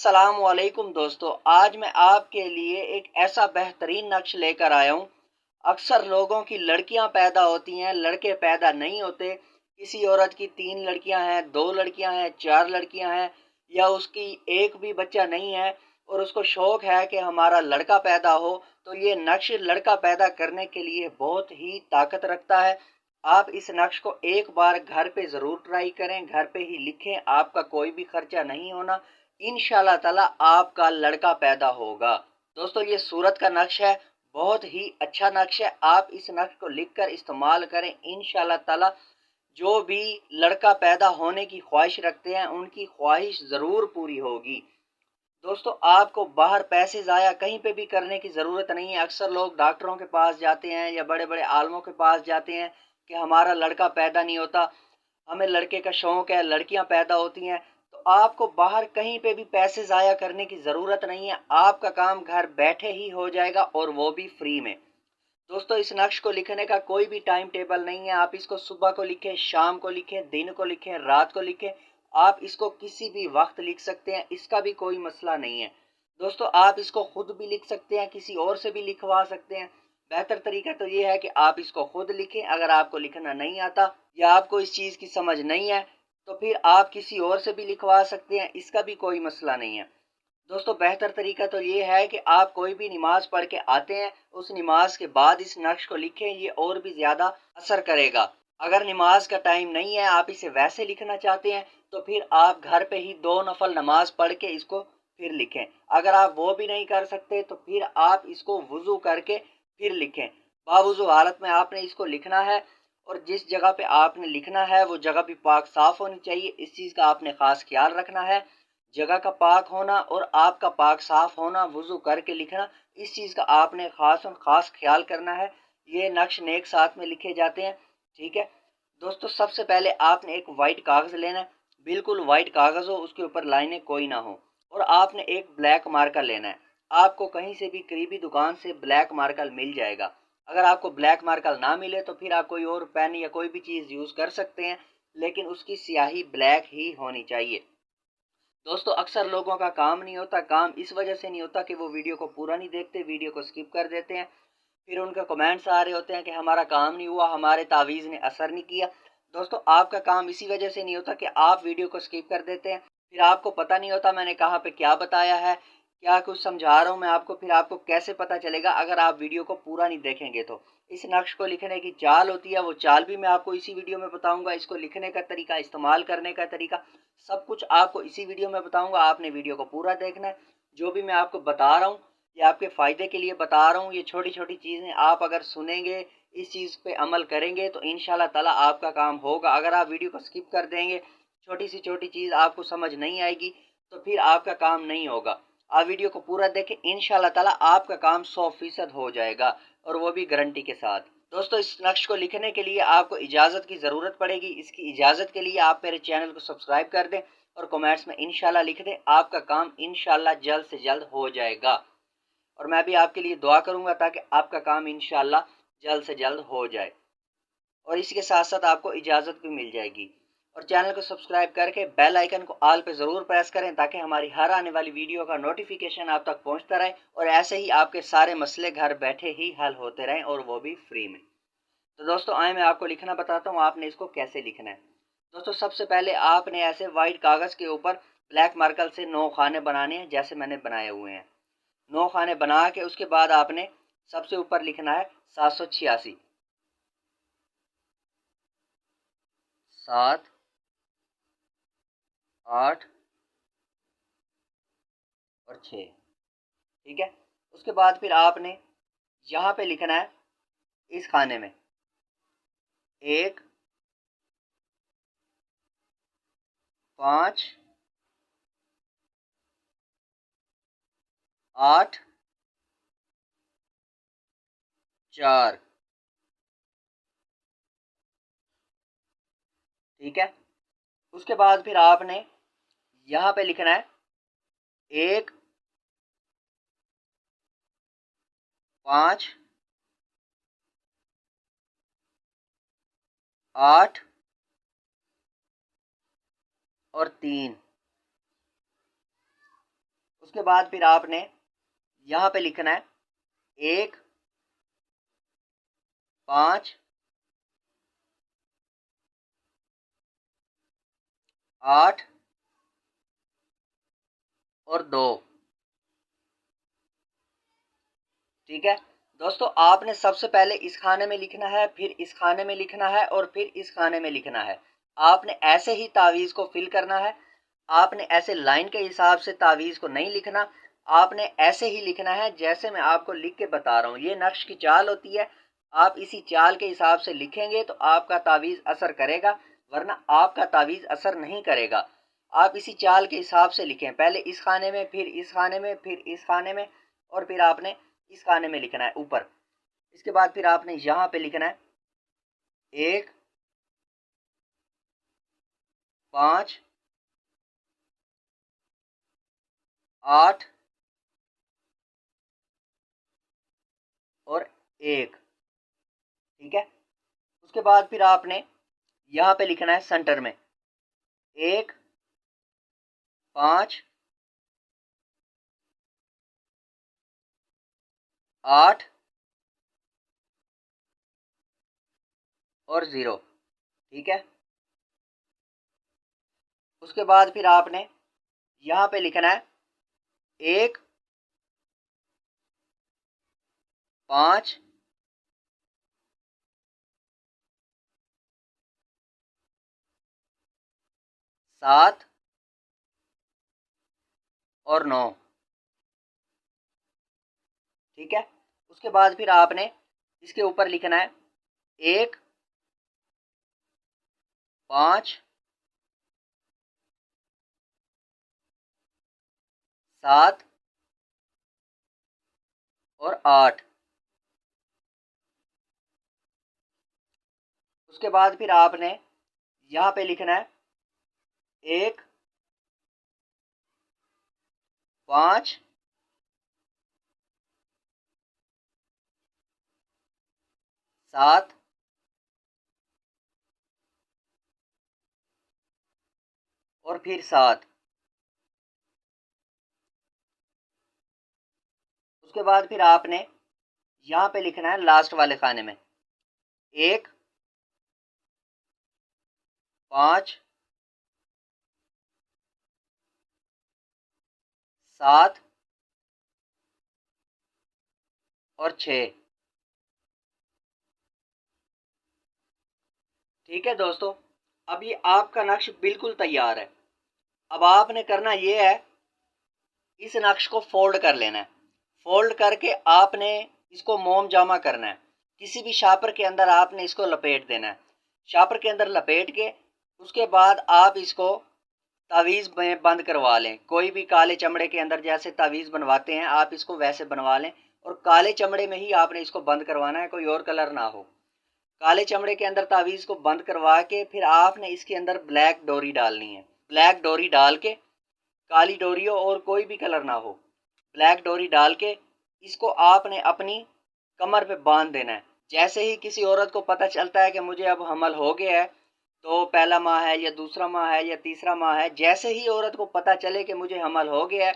अस्सलामुअलैकुम दोस्तों, आज मैं आपके लिए एक ऐसा बेहतरीन नक्श लेकर आया हूँ। अक्सर लोगों की लड़कियां पैदा होती हैं, लड़के पैदा नहीं होते। किसी औरत की 3 लड़कियां हैं, 2 लड़कियां हैं, 4 लड़कियां हैं या उसकी एक भी बच्चा नहीं है और उसको शौक है कि हमारा लड़का पैदा हो, तो ये नक्श लड़का पैदा करने के लिए बहुत ही ताकत रखता है। आप इस नक्श को एक बार घर पे ज़रूर ट्राई करें, घर पे ही लिखें, आपका कोई भी खर्चा नहीं होना। इंशाल्लाह ताला आपका लड़का पैदा होगा। दोस्तों, ये सूरत का नक्श है, बहुत ही अच्छा नक्श है। आप इस नक्श को लिखकर इस्तेमाल करें, इंशाल्लाह ताला जो भी लड़का पैदा होने की ख्वाहिश रखते हैं उनकी ख्वाहिश ज़रूर पूरी होगी। दोस्तों, आपको बाहर पैसे ज़ाया कहीं पे भी करने की ज़रूरत नहीं है। अक्सर लोग डॉक्टरों के पास जाते हैं या बड़े-बड़े आलिमों के पास जाते हैं कि हमारा लड़का पैदा नहीं होता, हमें लड़के का शौक है, लड़कियां पैदा होती हैं। तो आपको बाहर कहीं पे भी पैसे ज़ाया करने की ज़रूरत नहीं है। आपका काम घर बैठे ही हो जाएगा और वो भी फ्री में। दोस्तों, इस नक्श को लिखने का कोई भी टाइम टेबल नहीं है। आप इसको सुबह को लिखें, शाम को लिखें, दिन को लिखें, रात को लिखें। आप इसको किसी भी वक्त लिख सकते हैं, इसका भी कोई मसला नहीं है। दोस्तों, आप इसको खुद भी लिख सकते हैं, किसी और से भी लिखवा सकते हैं। बेहतर तरीका तो ये है कि आप इसको खुद लिखें। अगर आपको लिखना नहीं आता या आपको इस चीज़ की समझ नहीं है, तो फिर आप किसी और से भी लिखवा सकते हैं, इसका भी कोई मसला नहीं है। दोस्तों, बेहतर तरीका तो ये है कि आप कोई भी नमाज पढ़ के आते हैं, उस नमाज के बाद इस नक्श को लिखें, ये और भी ज़्यादा असर करेगा। अगर नमाज का टाइम नहीं है, आप इसे वैसे लिखना चाहते हैं, तो फिर आप घर पे ही 2 नफल नमाज पढ़ के इसको फिर लिखें। अगर आप वो भी नहीं कर सकते, तो फिर आप इसको वुज़ू करके फिर लिखें। बावुज़ू हालत में आपने इसको लिखना है और जिस जगह पे आपने लिखना है, वो जगह भी पाक साफ़ होनी चाहिए। इस चीज़ का आपने ख़ास ख्याल रखना है। जगह का पाक होना और आपका पाक साफ होना, वुजू करके लिखना, इस चीज़ का आपने खास ख्याल करना है। ये नक्श नेक साथ में लिखे जाते हैं। ठीक है दोस्तों, सबसे पहले आपने एक वाइट कागज़ लेना है, बिल्कुल वाइट कागज़ हो, उसके ऊपर लाइनें कोई ना हो, और आपने एक ब्लैक मार्कर लेना है। आपको कहीं से भी करीबी दुकान से ब्लैक मार्कर मिल जाएगा। अगर आपको ब्लैक मार्कर ना मिले तो फिर आप कोई और पेन या कोई भी चीज़ यूज़ कर सकते हैं, लेकिन उसकी स्याही ब्लैक ही होनी चाहिए। दोस्तों, अक्सर लोगों का काम नहीं होता, काम इस वजह से नहीं होता कि वो वीडियो को पूरा नहीं देखते, वीडियो को स्किप कर देते हैं। फिर उनके कमेंट्स आ रहे होते हैं कि हमारा काम नहीं हुआ, हमारे तावीज़ ने असर नहीं किया। दोस्तों, आपका काम इसी वजह से नहीं होता कि आप वीडियो को स्किप कर देते हैं। फिर आपको पता नहीं होता मैंने कहाँ पे क्या बताया है, क्या कुछ समझा रहा हूँ मैं आपको, फिर आपको कैसे पता चलेगा अगर आप वीडियो को पूरा नहीं देखेंगे तो। इस नक्श को लिखने की चाल होती है, वो चाल भी मैं आपको इसी वीडियो में बताऊंगा। इसको लिखने का तरीका, इस्तेमाल करने का तरीका, सब कुछ आपको इसी वीडियो में बताऊंगा। आपने वीडियो को पूरा देखना है। जो भी मैं आपको बता रहा हूँ, ये आपके फ़ायदे के लिए बता रहा हूँ। ये छोटी-छोटी चीज़ें आप अगर सुनेंगे, इस चीज़ पे अमल करेंगे, तो इंशाल्लाह ताला आपका काम होगा। अगर आप वीडियो को स्किप कर देंगे, छोटी से छोटी चीज़ आपको समझ नहीं आएगी, तो फिर आपका काम नहीं होगा। आप वीडियो को पूरा देखें, इंशाल्लाह ताला आपका काम 100% हो जाएगा, और वो भी गारंटी के साथ। दोस्तों, इस नक्श को लिखने के लिए आपको इजाज़त की ज़रूरत पड़ेगी। इसकी इजाज़त के लिए आप मेरे चैनल को सब्सक्राइब कर दें और कमेंट्स में इंशाल्लाह लिख दें। आपका काम इंशाल्लाह जल्द से जल्द हो जाएगा, और मैं भी आपके लिए दुआ करूंगा ताकि आपका काम इंशाल्लाह जल्द से जल्द हो जाए, और इसके साथ साथ आपको इजाज़त भी मिल जाएगी। और चैनल को सब्सक्राइब करके बेल आइकन को ऑल पे ज़रूर प्रेस करें ताकि हमारी हर आने वाली वीडियो का नोटिफिकेशन आप तक पहुंचता रहे, और ऐसे ही आपके सारे मसले घर बैठे ही हल होते रहें, और वो भी फ्री में। तो दोस्तों, आए मैं आपको लिखना बताता हूँ, आपने इसको कैसे लिखना है। दोस्तों, सबसे पहले आपने ऐसे वाइट कागज़ के ऊपर ब्लैक मार्कर से 9 खाने बनाने हैं, जैसे मैंने बनाए हुए हैं। 9 खाने बना के उसके बाद आपने सबसे ऊपर लिखना है 786। 7, 8 और 6। ठीक है, उसके बाद फिर आपने यहाँ पे लिखना है इस खाने में 1, 5, 8, 4। ठीक है, उसके बाद फिर आपने यहाँ पे लिखना है 1, 5, 8 और 3। उसके बाद फिर आपने यहाँ पे लिखना है 1, 5, 8 और 2। ठीक है दोस्तों, आपने सबसे पहले इस खाने में लिखना है, फिर इस खाने में लिखना है और फिर इस खाने में लिखना है। आपने ऐसे ही तावीज़ को फिल करना है। आपने ऐसे लाइन के हिसाब से तावीज़ को नहीं लिखना, आपने ऐसे ही लिखना है जैसे मैं आपको लिख के बता रहा हूँ। ये नक्श की चाल होती है, आप इसी चाल के हिसाब से लिखेंगे तो आपका तावीज़ असर करेगा, वरना आपका तावीज़ असर नहीं करेगा। आप इसी चाल के हिसाब से लिखें, पहले इस खाने में, फिर इस खाने में, फिर इस खाने में और फिर आपने इस खाने में लिखना है ऊपर। इसके बाद फिर आपने यहाँ पे लिखना है 1, 5, 8 और 1। ठीक है, उसके बाद फिर आपने यहाँ पे लिखना है सेंटर में 1, 5, 8 और 0। ठीक है, उसके बाद फिर आपने यहाँ पे लिखना है 1, 5, 7 और 9। ठीक है, उसके बाद फिर आपने इसके ऊपर लिखना है 1, 5, 7 और 8। उसके बाद फिर आपने यहाँ पे लिखना है 1, 5, 7 और फिर 7। उसके बाद फिर आपने यहाँ पे लिखना है लास्ट वाले खाने में 1, 5, 7 और 6। ठीक है दोस्तों, अब ये आपका नक्श बिल्कुल तैयार है। अब आपने करना ये है, इस नक्श को फोल्ड कर लेना है। फोल्ड करके आपने इसको मोम जामा करना है। किसी भी शापर के अंदर आपने इसको लपेट देना है। शापर के अंदर लपेट के उसके बाद आप इसको तावीज़ में बंद करवा लें। कोई भी काले चमड़े के अंदर जैसे तावीज़ बनवाते हैं, आप इसको वैसे बनवा लें और काले चमड़े में ही आपने इसको बंद करवाना है, कोई और कलर ना हो। काले चमड़े के अंदर तावीज़ को बंद करवा के फिर आपने इसके अंदर ब्लैक डोरी डालनी है। ब्लैक डोरी डाल के, काली डोरी हो और कोई भी कलर ना हो, ब्लैक डोरी डाल के इसको आपने अपनी कमर पे बांध देना है। जैसे ही किसी औरत को पता चलता है कि मुझे अब हमल हो गया है, तो पहला माह है या दूसरा माह है या तीसरा माह है, जैसे ही औरत को पता चले कि मुझे हमल हो गया है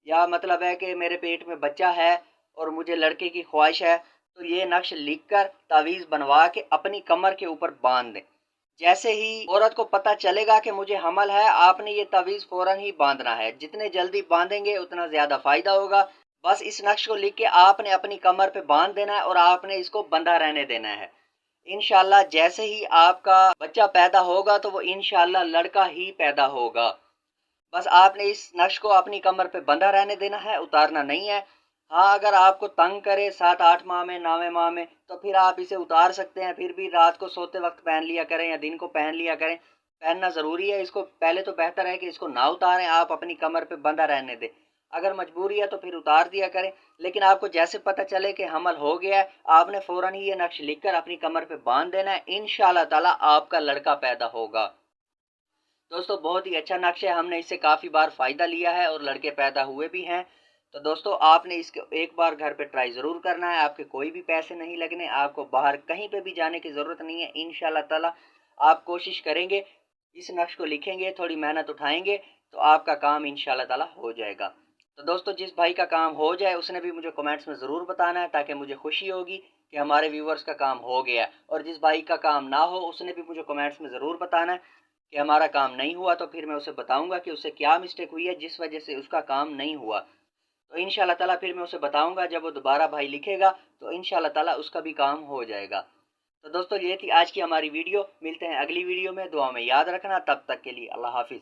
या मतलब है कि मेरे पेट में बच्चा है और मुझे लड़के की ख्वाहिश है, तो ये नक्श लिखकर तावीज़ बनवा के अपनी कमर के ऊपर बांध दें। जैसे ही औरत को पता चलेगा कि मुझे हमल है, आपने ये तावीज़ फौरन ही बांधना है। जितने जल्दी बांधेंगे उतना ज़्यादा फ़ायदा होगा। बस इस नक्श को लिख के आपने अपनी कमर पे बांध देना है और आपने इसको बंधा रहने देना है। इंशाल्लाह जैसे ही आपका बच्चा पैदा होगा तो वो इंशाल्लाह लड़का ही पैदा होगा। बस आपने इस नक्श को अपनी कमर पे बंधा रहने देना है, उतारना नहीं है। हाँ, अगर आपको तंग करे 7-8 माह में, 9वें माह में, तो फिर आप इसे उतार सकते हैं। फिर भी रात को सोते वक्त पहन लिया करें या दिन को पहन लिया करें। पहनना ज़रूरी है इसको। पहले तो बेहतर है कि इसको ना उतारें, आप अपनी कमर पे बंधा रहने दें। अगर मजबूरी है तो फिर उतार दिया करें, लेकिन आपको जैसे पता चले कि हमल हो गया है, आपने फ़ौरन ही ये नक्श लिखकर अपनी कमर पे बांध देना है। इंशाअल्लाह ताला आपका लड़का पैदा होगा। दोस्तों बहुत ही अच्छा नक्शा है, हमने इससे काफ़ी बार फ़ायदा लिया है और लड़के पैदा हुए भी हैं। तो दोस्तों आपने इसको एक बार घर पे ट्राई ज़रूर करना है। आपके कोई भी पैसे नहीं लगने, आपको बाहर कहीं पे भी जाने की ज़रूरत नहीं है। इंशाल्लाह ताला आप कोशिश करेंगे, इस नक्श को लिखेंगे, थोड़ी मेहनत उठाएंगे तो आपका काम इंशाल्लाह ताला हो जाएगा। तो दोस्तों जिस भाई का काम हो जाए उसने भी मुझे कमेंट्स में ज़रूर बताना है, ताकि मुझे खुशी होगी कि हमारे व्यूवर्स का काम हो गया। और जिस भाई का काम ना हो उसने भी मुझे कमेंट्स में ज़रूर बताना है कि हमारा काम नहीं हुआ, तो फिर मैं उसे बताऊंगा कि उससे क्या मिस्टेक हुई है जिस वजह से उसका काम नहीं हुआ। तो इंशाल्लाह ताला फिर मैं उसे बताऊंगा, जब वो दोबारा भाई लिखेगा तो इंशाल्लाह ताला उसका भी काम हो जाएगा। तो दोस्तों ये थी आज की हमारी वीडियो, मिलते हैं अगली वीडियो में, दुआ में याद रखना, तब तक के लिए अल्लाह हाफिज़।